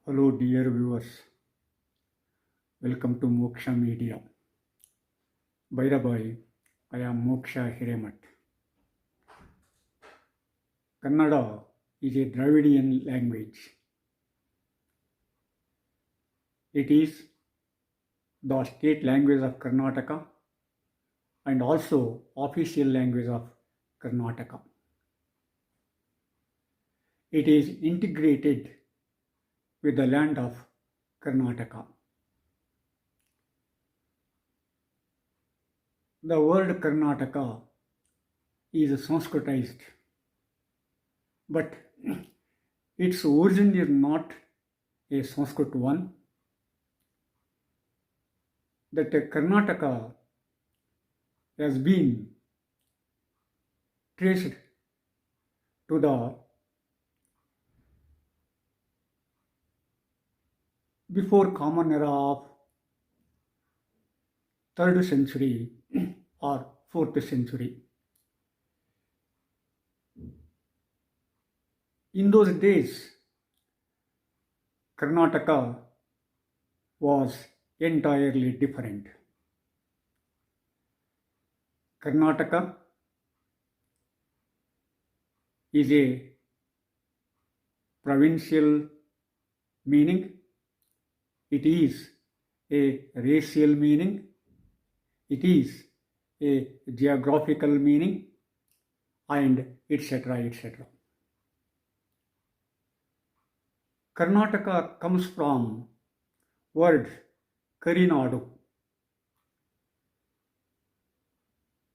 Hello, dear viewers. Welcome to Moksha Media. By the way, I am Moksha Hiremat. Kannada is a Dravidian language. It is the state language of Karnataka and also official language of Karnataka. It is integrated with the land of Karnataka. The word Karnataka is Sanskritized, but its origin is not a Sanskrit one. That Karnataka has been traced to the before common era of 3rd century or 4th century. In those days, Karnataka was entirely different. Karnataka is a provincial meaning, it is a racial meaning, it is a geographical meaning, and etc. etc. Karnataka comes from word Karinadu.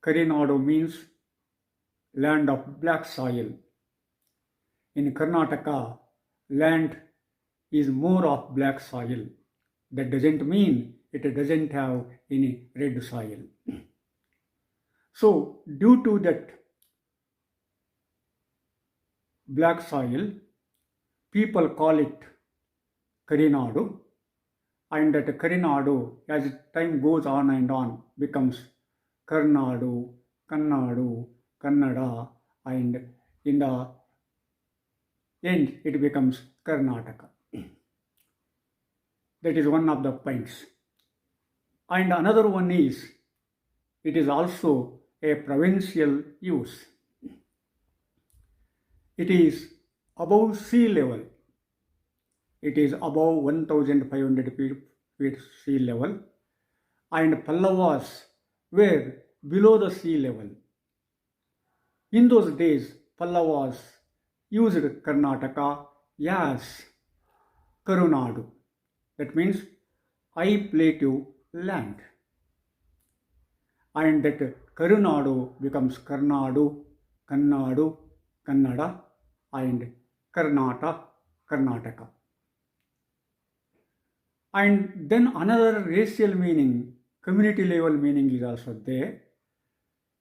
Karinadu means land of black soil. In Karnataka, land is more of black soil. That doesn't mean it doesn't have any red soil. So, due to that black soil, people call it Karinadu, and that Karinadu, as time goes on and on, becomes Karnadu, Kannadu, Kannada, and in the end it becomes Karnataka. That is one of the points. And another one is, it is also a provincial use. It is above sea level. It is above 1,500 feet sea level, and Pallavas were below the sea level. In those days, Pallavas used Karnataka as Karunadu. That means high plateau land. And that Karunadu becomes Karnadu, Kannadu, Kannada, and Karnataka. And then another racial meaning, community level meaning is also there.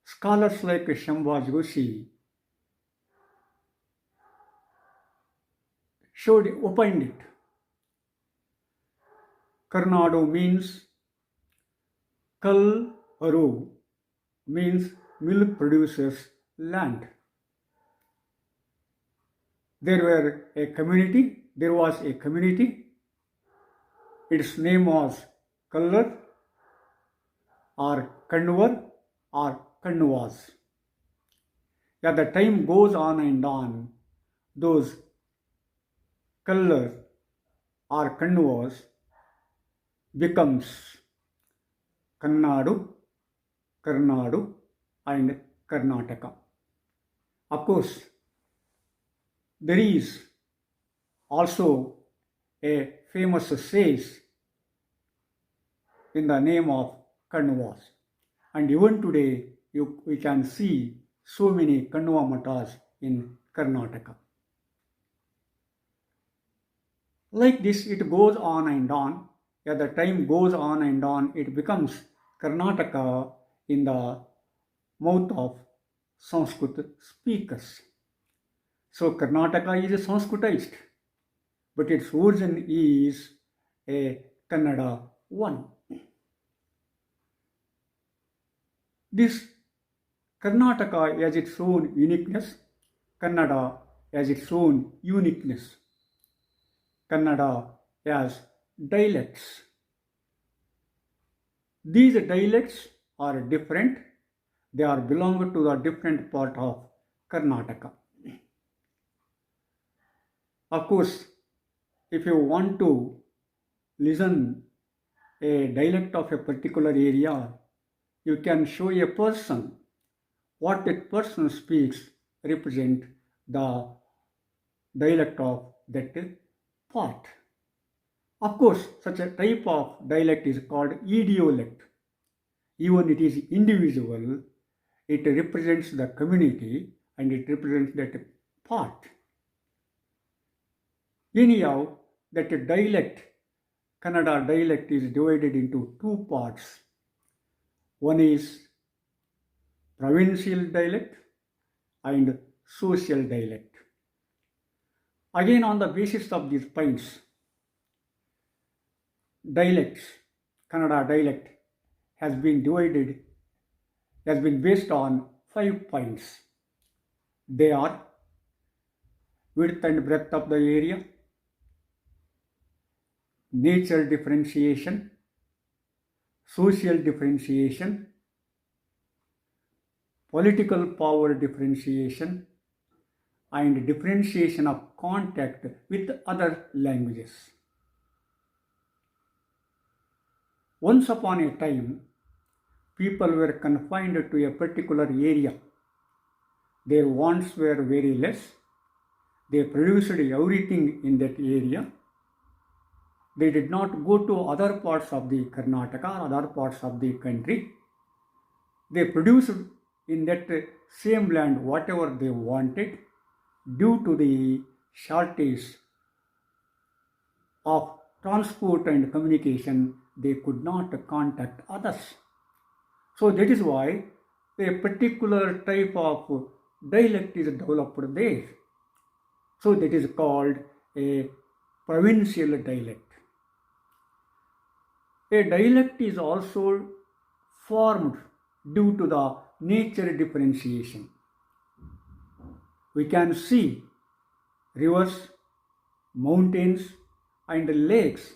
Scholars like Shambha Joshi opined it. Karnadu means Kal Aru means milk producers land. There was a community. Its name was Kallar or Kannuvar or Kannuvas. As the time goes on and on, those Kallar or Kannuvas becomes Kannadu, Karnadu, and Karnataka. Of course, there is also a famous sage in the name of Kannuvas. And even today, we can see so many Kannuva matas in Karnataka. Like this, it goes on and on. As the time goes on and on, it becomes Karnataka in the mouth of Sanskrit speakers. So Karnataka is Sanskritized, but its origin is a Kannada one. This Karnataka has its own uniqueness, Kannada has its own uniqueness. Kannada as dialects. These dialects are different. They are belong to the different part of Karnataka. Of course, if you want to listen a dialect of a particular area, you can show a person what that person speaks represent the dialect of that part. Of course, such a type of dialect is called idiolect. Even it is individual, it represents the community and it represents that part. Anyhow, that dialect, Kannada dialect is divided into two parts. One is provincial dialect and social dialect. Again, on the basis of these points, dialects, Kannada dialect has been based on 5 points. They are width and breadth of the area, nature differentiation, social differentiation, political power differentiation, and differentiation of contact with other languages. Once upon a time, people were confined to a particular area. Their wants were very less. They produced everything in that area. They did not go to other parts of the Karnataka or other parts of the country. They produced in that same land whatever they wanted. Due to the shortage of transport and communication, they could not contact others. So that is why a particular type of dialect is developed there. So that is called a provincial dialect. A dialect is also formed due to the nature differentiation. We can see rivers, mountains, and lakes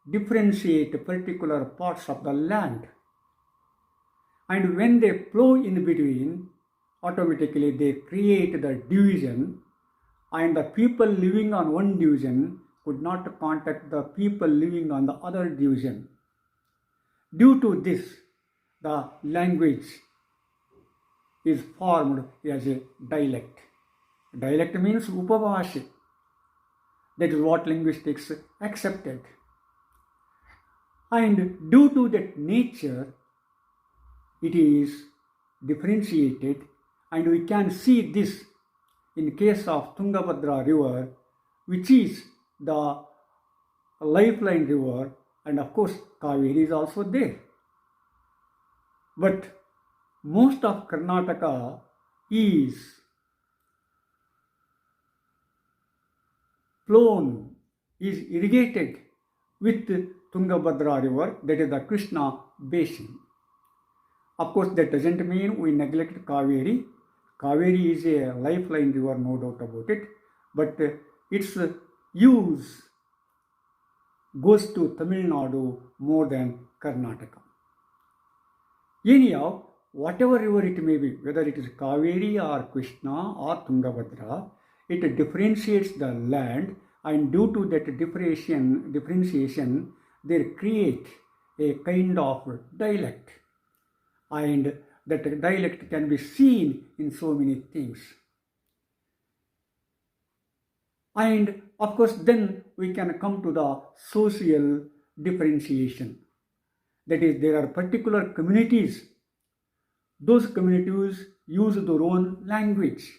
differentiate particular parts of the land. And when they flow in between, automatically they create the division, and the people living on one division could not contact the people living on the other division. Due to this, the language is formed as a dialect. Dialect means upabhashi. That is what linguistics accepted. And due to that nature, it is differentiated, and we can see this in case of Tungabhadra river, which is the lifeline river, and of course Kaveri is also there. But most of Karnataka is flown, is irrigated with Tungabhadra river, that is the Krishna basin. Of course, that doesn't mean we neglect Kaveri. Kaveri is a lifeline river, no doubt about it, but its use goes to Tamil Nadu more than Karnataka. Anyhow, whatever river it may be, whether it is Kaveri or Krishna or Tungabhadra, it differentiates the land, and due to that differentiation, they create a kind of dialect, and that dialect can be seen in so many things. And of course, then we can come to the social differentiation. That is, there are particular communities. Those communities use their own language.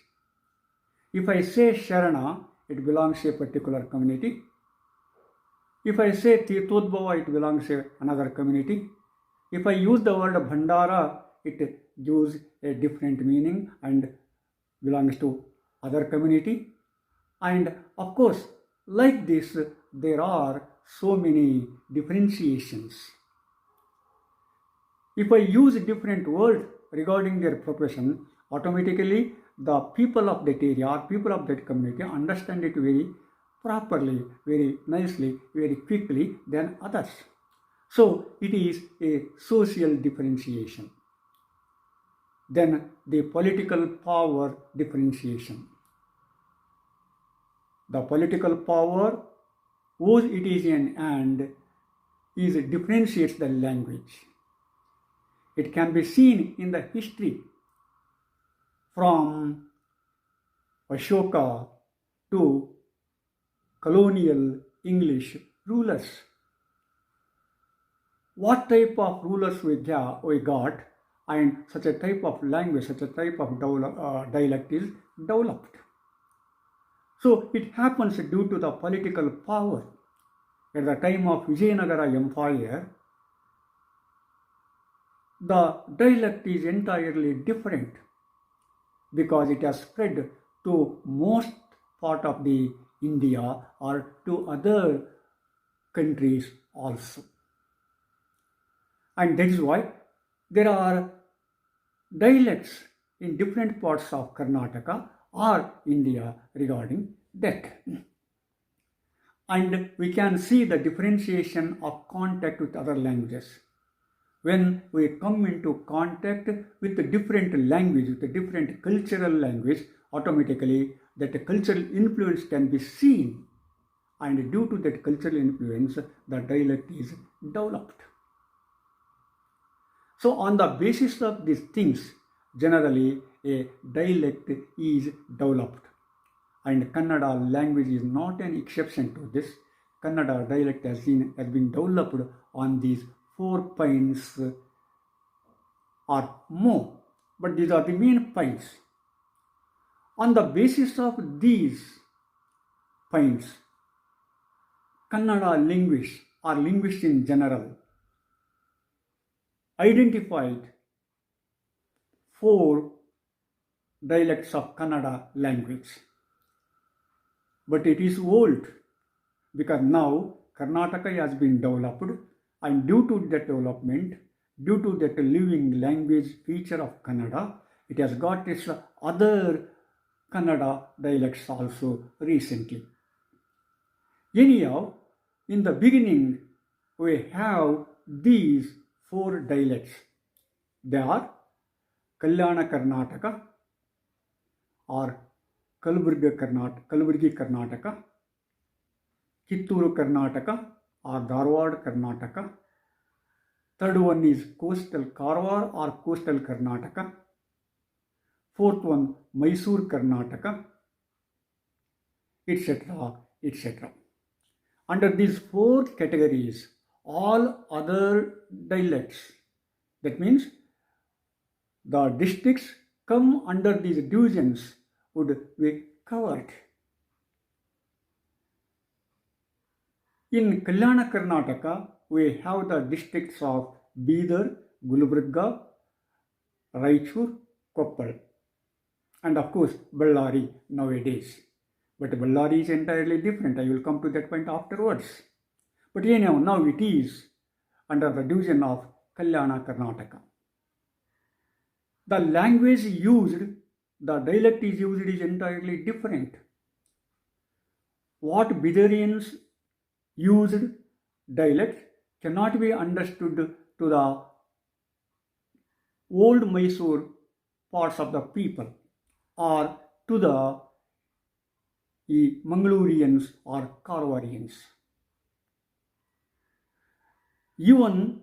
If I say Sharana, it belongs to a particular community. If I say Tirthodbhava, it belongs to another community. If I use the word Bhandara, it gives a different meaning and belongs to other community. And of course, like this, there are so many differentiations. If I use a different word regarding their profession, automatically the people of that area or people of that community understand it very properly, very nicely, very quickly than others. So it is a social differentiation. Then the political power differentiation. The political power, whose it is in and is differentiates the language. It can be seen in the history from Ashoka to colonial English rulers. What type of rulers we got, and such a type of language, such a type of dialect is developed. So it happens due to the political power. At the time of Vijayanagara Empire, the dialect is entirely different because it has spread to most part of the India or to other countries also. And that is why there are dialects in different parts of Karnataka or India regarding that. And we can see the differentiation of contact with other languages. When we come into contact with a different language, with a different cultural language, automatically that cultural influence can be seen. And due to that cultural influence, the dialect is developed. So on the basis of these things, generally a dialect is developed. And Kannada language is not an exception to this. Kannada dialect has been developed on these 4 points or more. But these are the main points. On the basis of these points, Kannada linguists or linguists in general identified 4 dialects of Kannada language. But it is old because now Karnataka has been developed, and due to that development, due to that living language feature of Kannada, it has got its other Kannada dialects also recently. Anyhow, in the beginning, we have these 4 dialects. They are Kalyana Karnataka or Kalaburgi Karnataka, Kitturu Karnataka or Dharwad Karnataka. Third one is Coastal Karwar or Coastal Karnataka. Fourth one, Mysore Karnataka, etc., etc. Under these 4 categories, all other dialects, that means the districts come under these divisions, would be covered. In Kalyana Karnataka, we have the districts of Bidar, Gulbarga, Raichur, Koppal, and of course Ballari nowadays. But Ballari is entirely different. I will come to that point afterwards. But anyhow, now it is under the division of Kalyana Karnataka. The language used, the dialect is used is entirely different. What Bidarians used dialect cannot be understood to the old Mysore parts of the people or to the Mangalurians or Karwarians. Even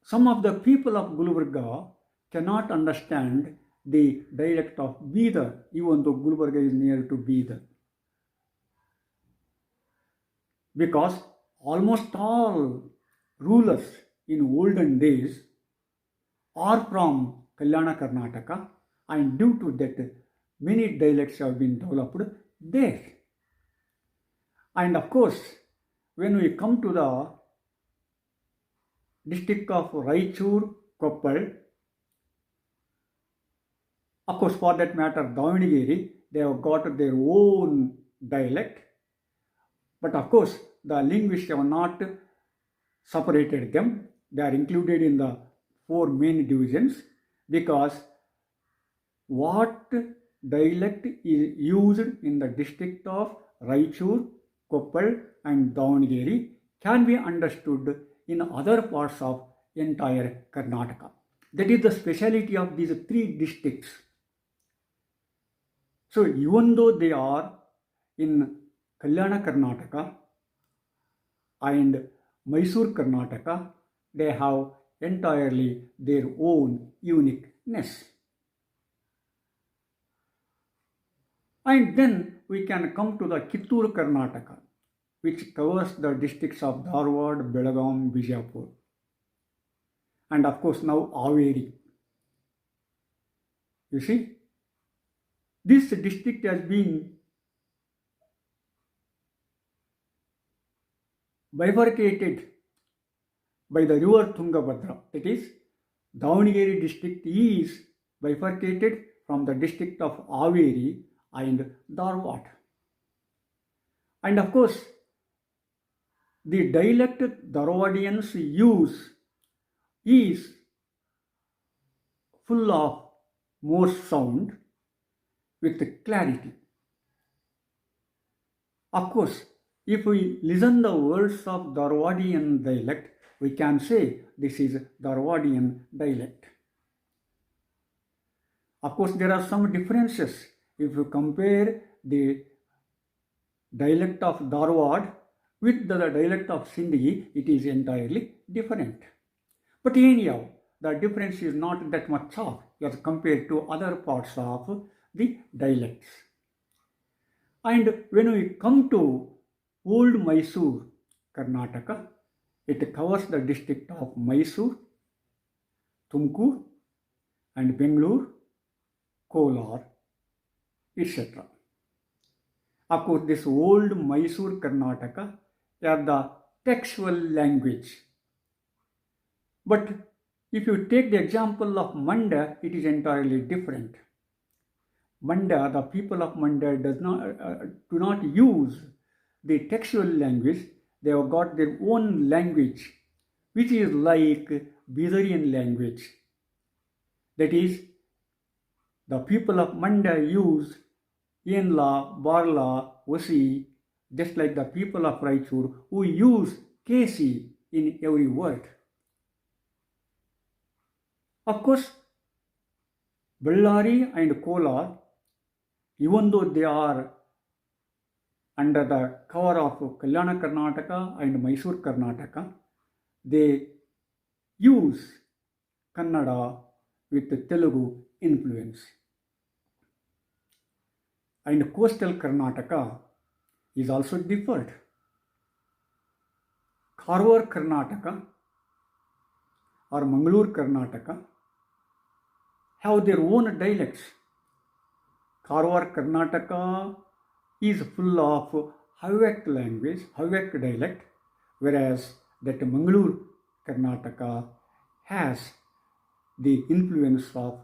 some of the people of Gulbarga cannot understand the dialect of Bidar, even though Gulbarga is near to Bidar. Because almost all rulers in olden days are from Kalyana Karnataka, and due to that, many dialects have been developed there. And of course, when we come to the district of Raichur, Koppal, of course, for that matter, Davanagere, they have got their own dialect. But of course, the linguists have not separated them. They are included in the 4 main divisions because what dialect is used in the district of Raichur, Koppal and Davangere can be understood in other parts of entire Karnataka. That is the speciality of these three districts. So even though they are in Kalyana Karnataka and Mysore Karnataka, they have entirely their own uniqueness. And then we can come to the Kittur Karnataka, which covers the districts of Dharwad, Belgaum, Bijapur, and of course now Haveri. You see, this district has been bifurcated by the river Tungabhadra. That is, Davangere district is bifurcated from the district of Haveri and Dharwad. And of course, the dialect Dharwadians use is full of more sound with clarity. Of course, if we listen the words of Dharwadian dialect, we can say this is Dharwadian dialect. Of course, there are some differences. If you compare the dialect of Dharwad with the dialect of Sindhi, it is entirely different. But anyhow, the difference is not that much of as compared to other parts of the dialects. And when we come to Old Mysore, Karnataka, it covers the district of Mysore, Tumkur, and Bengaluru, Kolar, etc. Of course, this Old Mysore, Karnataka are the textual language. But if you take the example of Manda, it is entirely different. Manda, the people of Manda do not use the textual language. They have got their own language, which is like Bidarian language. That is, the people of Manda use Yenla, Barla, Vasi, just like the people of Raichur who use Kesi in every word. Of course, Bellary and Kolar, even though they are under the cover of Kalyana Karnataka and Mysore Karnataka, they use Kannada with Telugu influence. And coastal Karnataka is also different. Karwar Karnataka or Mangalore Karnataka have their own dialects. Karwar Karnataka is full of Havek language, Havek dialect, whereas that Mangalore Karnataka has the influence of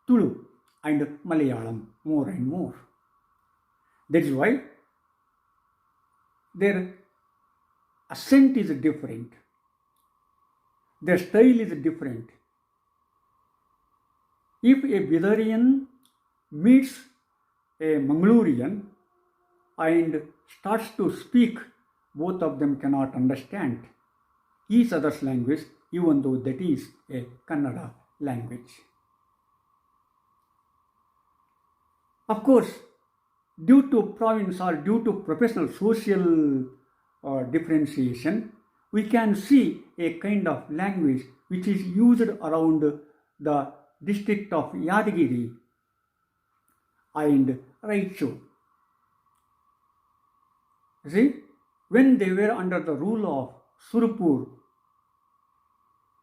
Tulu and Malayalam more and more. That is why their accent is different. Their style is different. If a Bidarian meets a Mangalorean and starts to speak, both of them cannot understand each other's language, even though that is a Kannada language. Of course, due to province or due to professional social differentiation, we can see a kind of language which is used around the district of Yadagiri and Raichur. See, when they were under the rule of Surupur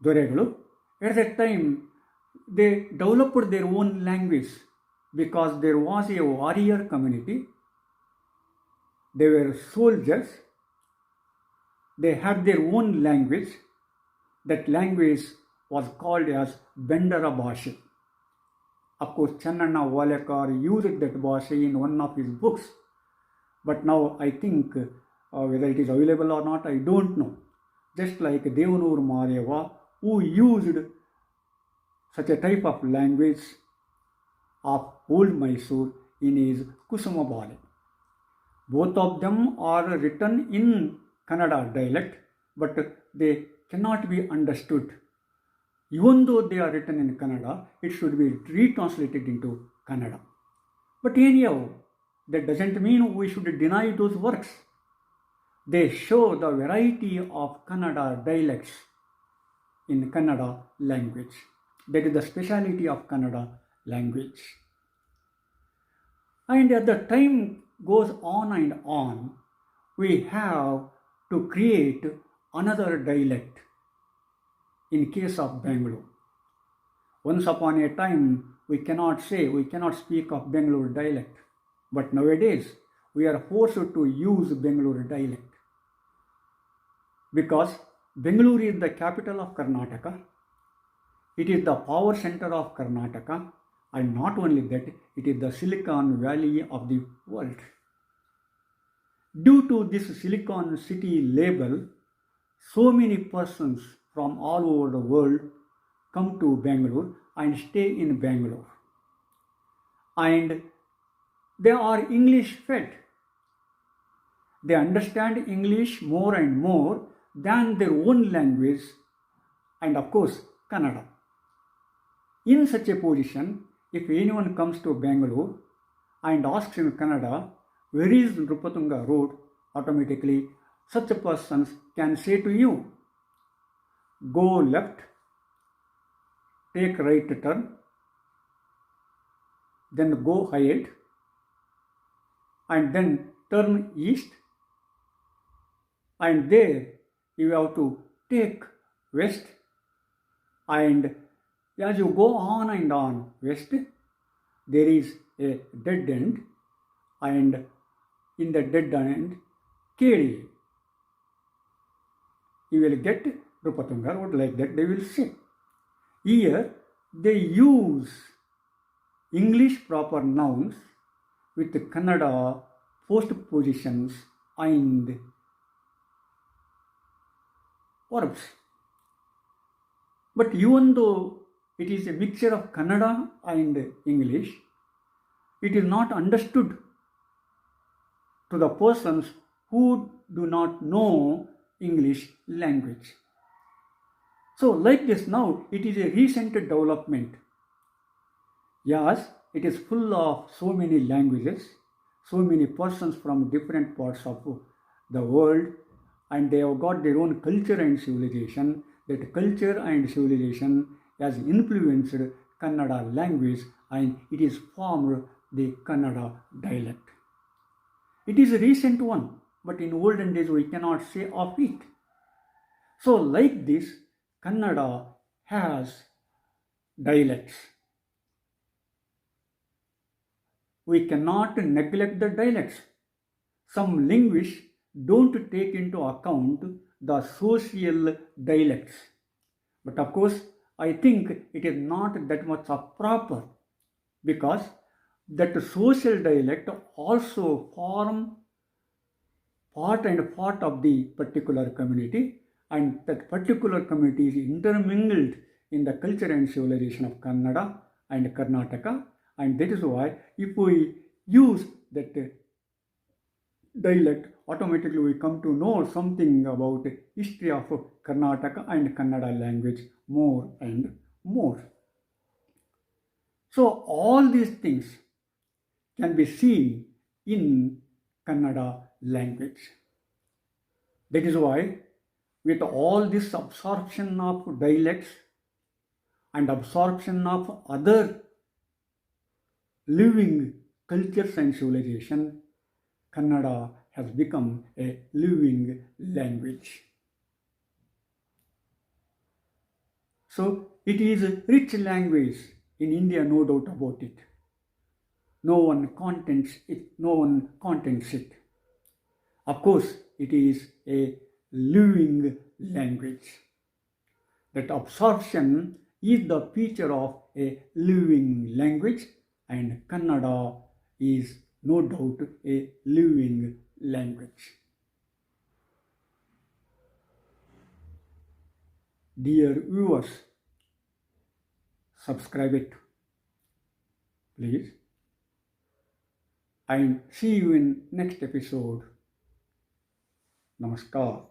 Doregalu, at that time they developed their own language because there was a warrior community. They were soldiers. They had their own language. That language was called as Bendara Bhasha. Of course, Channanna Valekar used that Bhasha in one of his books. But now I think whether it is available or not, I don't know. Just like Devanur Mareva, who used such a type of language of old Mysore in his Kusumabali. Both of them are written in Kannada dialect, but they cannot be understood. Even though they are written in Kannada, it should be retranslated into Kannada. But anyhow, that doesn't mean we should deny those works. They show the variety of Kannada dialects in Kannada language. That is the speciality of Kannada language. And as the time goes on and on, we have to create another dialect in case of Bangalore. Once upon a time, we cannot speak of Bangalore dialect. But nowadays, we are forced to use Bangalore dialect. Because Bangalore is the capital of Karnataka. It is the power center of Karnataka. And not only that, it is the Silicon Valley of the world. Due to this Silicon City label, so many persons from all over the world come to Bangalore and stay in Bangalore. And they are English fed. They understand English more and more than their own language and of course Kannada. In such a position, if anyone comes to Bangalore and asks in Kannada, where is Nrupatunga Road, automatically such a person can say to you, go left, take right turn, then go ahead, and then turn east, and there you have to take west, and as you go on and on west, there is a dead end, and in the dead end, Keli, you will get Nrupatunga Road, like that they will say. Here they use English proper nouns with Kannada postpositions and verbs. But even though it is a mixture of Kannada and English, it is not understood to the persons who do not know English language. So like this now, it is a recent development. Yes, it is full of so many languages, so many persons from different parts of the world, and they have got their own culture and civilization. That culture and civilization has influenced Kannada language, and it is formed the Kannada dialect. It is a recent one, but in olden days we cannot say of it. So like this, Kannada has dialects. We cannot neglect the dialects. Some linguists don't take into account the social dialects. But of course, I think it is not that much of proper, because that social dialect also form part and part of the particular community, and that particular community is intermingled in the culture and civilization of Kannada and Karnataka, and that is why if we use that dialect, automatically we come to know something about the history of Karnataka and Kannada language more and more. So all these things can be seen in Kannada language. That is why with all this absorption of dialects and absorption of other living cultures and civilization, Kannada has become a living language. So it is a rich language in India, no doubt about it. No one contents it. Of course, it is a living language. That absorption is the feature of a living language, and Kannada is no doubt a living language. Dear viewers, subscribe it. please. And see you in next episode. Namaskar.